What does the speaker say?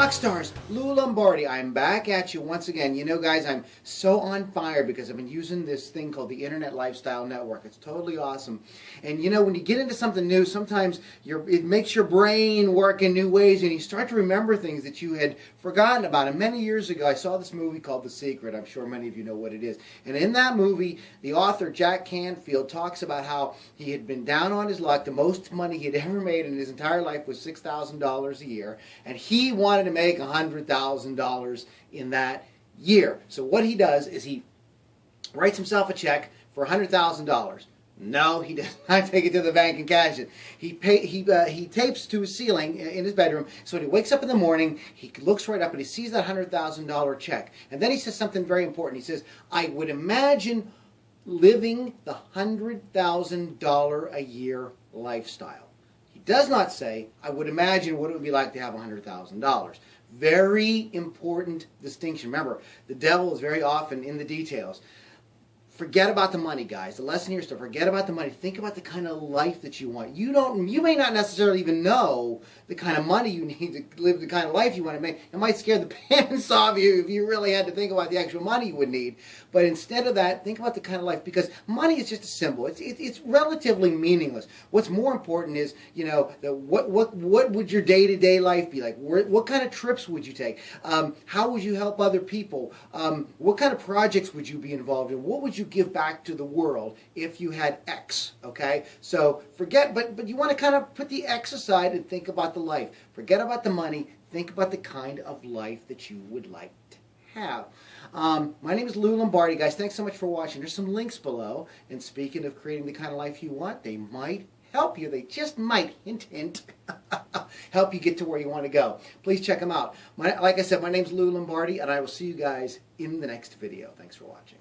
rock stars, Lou Lombardi. I'm back at you once again. You know, guys, I'm so on fire because I've been using this thing called the Internet Lifestyle Network. It's totally awesome. And you know, when you get into something new, sometimes it makes your brain work in new ways, and you start to remember things that you had forgotten about. And many years ago, I saw this movie called The Secret. I'm sure many of you know what it is. And in that movie, the author, Jack Canfield, talks about how he had been down on his luck. The most money he had ever made in his entire life was $6,000 a year, and he wanted to make $100,000 in that year. So what he does is he writes himself a check for $100,000. No, he does not take it to the bank and cash it. He tapes to his ceiling in his bedroom, so when he wakes up in the morning, he looks right up and he sees that $100,000 check. And then he says something very important. He says, I would imagine living the $100,000 a year lifestyle. He does not say, I would imagine what it would be like to have $100,000. Very important distinction. Remember, the devil is very often in the details. Forget about the money, guys. The lesson here is to forget about the money. Think about the kind of life that you want. You may not necessarily even know the kind of money you need to live the kind of life you want to make. It might scare the pants off you if you really had to think about the actual money you would need. But instead of that, think about the kind of life, because money is just a symbol. It's relatively meaningless. What's more important is, you know, what would your day-to-day life be like? What kind of trips would you take? How would you help other people? What kind of projects would you be involved in? What would you give back to the world if you had X? Okay, so forget, but you want to kind of put the X aside and think about the life. Forget about the money. Think about the kind of life that you would like to have. My name is Lou Lombardi, guys. Thanks so much for watching. There's some links below. And speaking of creating the kind of life you want, they might help you. They just might, hint, hint, help you get to where you want to go. Please check them out. Like I said, my name's Lou Lombardi, and I will see you guys in the next video. Thanks for watching.